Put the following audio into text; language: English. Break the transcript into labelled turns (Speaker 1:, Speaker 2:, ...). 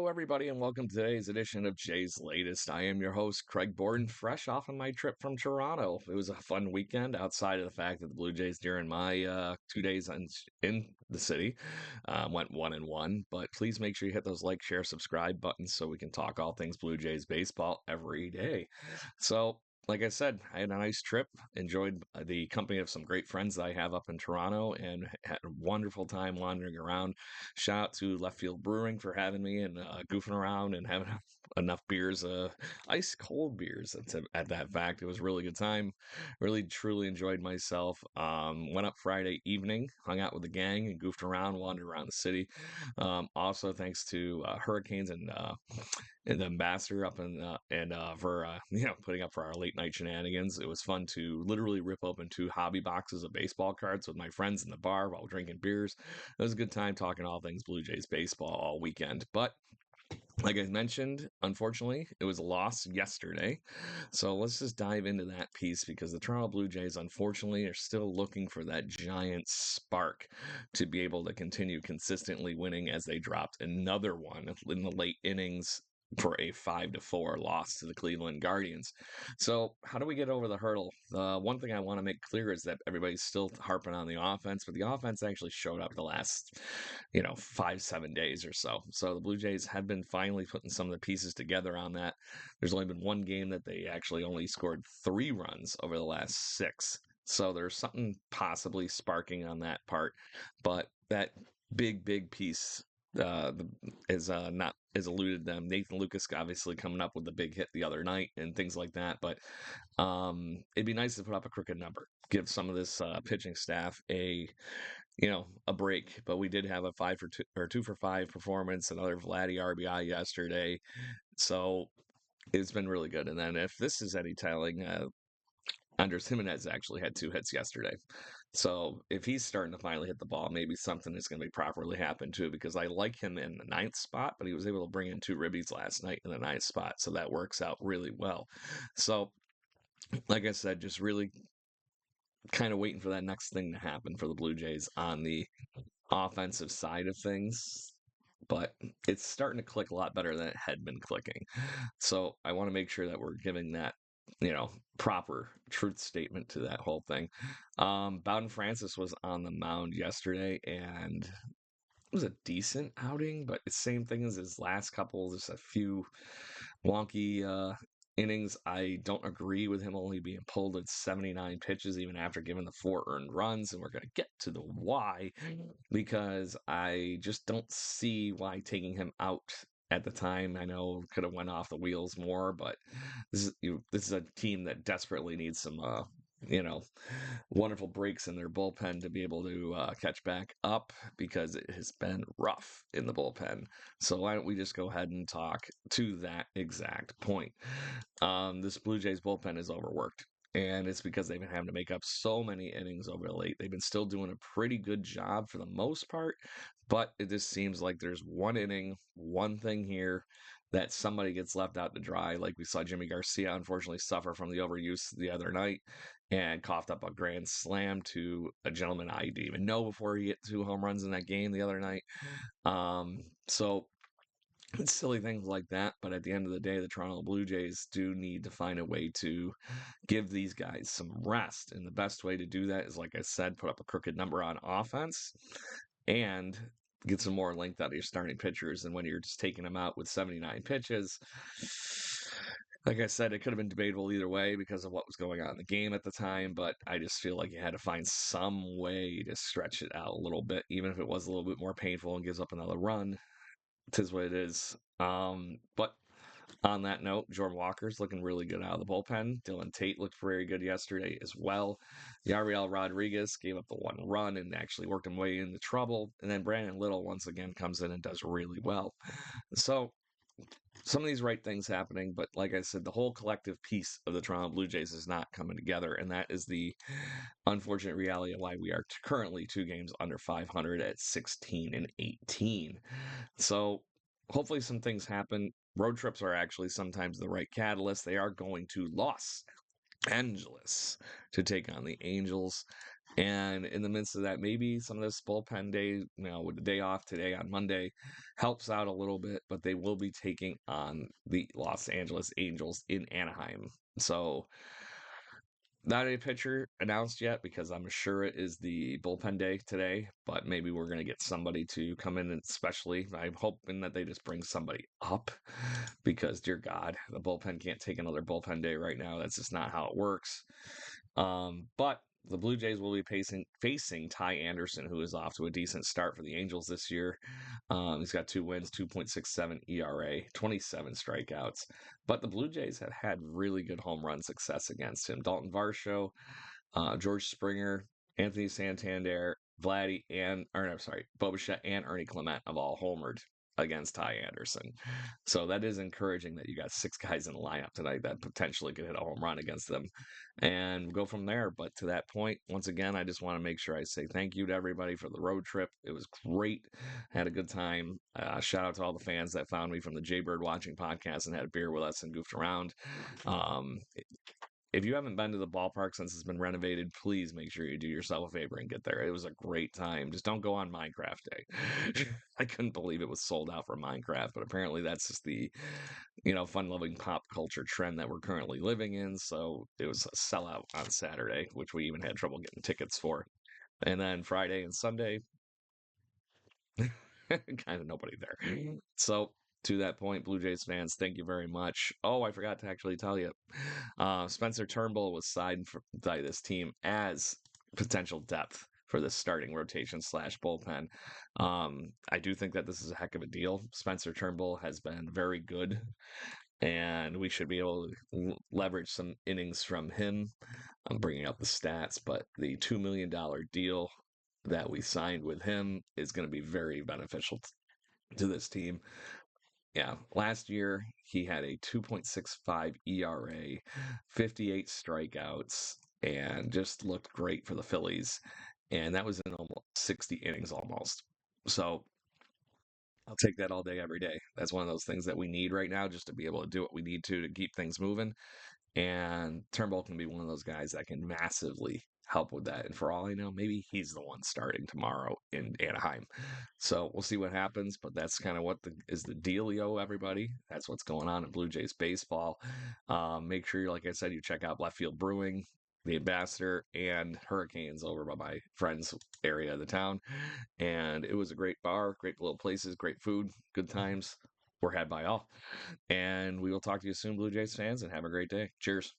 Speaker 1: Hello, everybody, and welcome to today's edition of Jay's Latest. I am your host, Craig Borden, fresh off of my trip from Toronto. It was a fun weekend outside of the fact that the Blue Jays, during my 2 days in the city, went 1-1. But please make sure you hit those like, share, subscribe buttons so we can talk all things Blue Jays baseball every day. So, like I said, I had a nice trip, enjoyed the company of some great friends that I have up in Toronto, and had a wonderful time wandering around. Shout out to Left Field Brewing for having me and goofing around and having enough beers, ice cold beers at that fact. It was a really good time. Really, truly enjoyed myself. Went up Friday evening, hung out with the gang and goofed around, wandered around the city. Also, thanks to Hurricanes and the ambassador up in for putting up for our late night shenanigans. It was fun to literally rip open two hobby boxes of baseball cards with my friends in the bar while drinking beers. It was a good time talking all things Blue Jays baseball all weekend. But like I mentioned, unfortunately, it was a loss yesterday. So let's just dive into that piece because the Toronto Blue Jays, unfortunately, are still looking for that giant spark to be able to continue consistently winning as they dropped another one in the late innings for a 5-4 loss to the Cleveland Guardians. So, how do we get over the hurdle? One thing I want to make clear is that everybody's still harping on the offense, but the offense actually showed up the last, 5, 7 days or so. So the Blue Jays have been finally putting some of the pieces together on that. There's only been one game that they actually only scored 3 runs over the last 6. So there's something possibly sparking on that part, but that big piece is not is eluded them. Nathan Lucas obviously coming up with the big hit the other night and things like that, but it'd be nice to put up a crooked number, give some of this pitching staff a break. But we did have a 5 for 2 or 2 for 5 performance, another Vladdy RBI yesterday, so it's been really good. And then if this is any telling, Andres Jimenez actually had 2 hits yesterday. So if he's starting to finally hit the ball, maybe something is going to be properly happen too, because I like him in the ninth spot, but he was able to bring in 2 ribbies last night in the ninth spot. So that works out really well. So, like I said, just really kind of waiting for that next thing to happen for the Blue Jays on the offensive side of things. But it's starting to click a lot better than it had been clicking. So I want to make sure that we're giving that, proper truth statement to that whole thing. Bowden Francis was on the mound yesterday, and it was a decent outing, but it's the same thing as his last couple. Just a few wonky innings. I don't agree with him only being pulled at 79 pitches, even after giving the 4 earned runs. And we're going to get to the why, because I just don't see why taking him out at the time. I know could have went off the wheels more, but this is a team that desperately needs some you know wonderful breaks in their bullpen to be able to catch back up, because it has been rough in the bullpen. So why don't we just go ahead and talk to that exact point? This Blue Jays bullpen is overworked. And it's because they've been having to make up so many innings over the late. They've been still doing a pretty good job for the most part, but it just seems like there's one inning, one thing here that somebody gets left out to dry. Like we saw Jimmy Garcia unfortunately suffer from the overuse the other night and coughed up a grand slam to a gentleman I didn't even know before he hit 2 home runs in that game the other night. So it's silly things like that, but at the end of the day, the Toronto Blue Jays do need to find a way to give these guys some rest. And the best way to do that is, like I said, put up a crooked number on offense and get some more length out of your starting pitchers. And when you're just taking them out with 79 pitches, like I said, it could have been debatable either way because of what was going on in the game at the time, but I just feel like you had to find some way to stretch it out a little bit, even if it was a little bit more painful and gives up another run. Tis what it is. But on that note, Jordan Walker's looking really good out of the bullpen. Dylan Tate looked very good yesterday as well. Yariel Rodriguez gave up the 1 run and actually worked him way into trouble. And then Brandon Little once again comes in and does really well. So some of these right things happening, but like I said, the whole collective piece of the Toronto Blue Jays is not coming together, and that is the unfortunate reality of why we are currently 2 games under 500 at 16-18. So hopefully some things happen. Road trips are actually sometimes the right catalyst. They are going to Los Angeles to take on the Angels. And in the midst of that, maybe some of this bullpen day, with the day off today on Monday, helps out a little bit, but they will be taking on the Los Angeles Angels in Anaheim. So, not a pitcher announced yet because I'm sure it is the bullpen day today, but maybe we're going to get somebody to come in, and especially I'm hoping that they just bring somebody up because, dear God, the bullpen can't take another bullpen day right now. That's just not how it works. But the Blue Jays will be facing Ty Anderson, who is off to a decent start for the Angels this year. He's got 2 wins, 2.67 ERA, 27 strikeouts. But the Blue Jays have had really good home run success against him. Dalton Varsho, George Springer, Anthony Santander, Vladdy, or I'm sorry, Bo Bichette and Ernie Clement have all homered against Ty Anderson. So that is encouraging that you got 6 guys in the lineup tonight that potentially could hit a home run against them and go from there. But to that point, once again, I just want to make sure I say thank you to everybody for the road trip. It was great. Had a good time. Shout out to all the fans that found me from the Jaybird Watching podcast and had a beer with us and goofed around. Um, if you haven't been to the ballpark since it's been renovated, please make sure you do yourself a favor and get there. It was a great time. Just don't go on Minecraft Day. I couldn't believe it was sold out for Minecraft, but apparently that's just the, fun-loving pop culture trend that we're currently living in. So it was a sellout on Saturday, which we even had trouble getting tickets for. And then Friday and Sunday, kind of nobody there. So to that point, Blue Jays fans, thank you very much. Oh, I forgot to actually tell you, Spencer Turnbull was signed by this team as potential depth for the starting rotation slash bullpen. I do think that this is a heck of a deal. Spencer Turnbull has been very good, and we should be able to leverage some innings from him. I'm bringing up the stats, but the $2 million deal that we signed with him is going to be very beneficial to this team. Yeah, last year he had a 2.65 ERA, 58 strikeouts, and just looked great for the Phillies. And that was in almost 60 innings almost. So I'll take that all day, every day. That's one of those things that we need right now just to be able to do what we need to keep things moving. And Turnbull can be one of those guys that can massively help with that. And for all I know, maybe he's the one starting tomorrow in Anaheim. So we'll see what happens. But that's kind of what is the dealio, everybody. That's what's going on in Blue Jays baseball. Make sure, like I said, you check out Left Field Brewing, the Ambassador, and Hurricanes over by my friend's area of the town. And it was a great bar, great little places, great food, good times were had by all. And we will talk to you soon, Blue Jays fans, and have a great day. Cheers.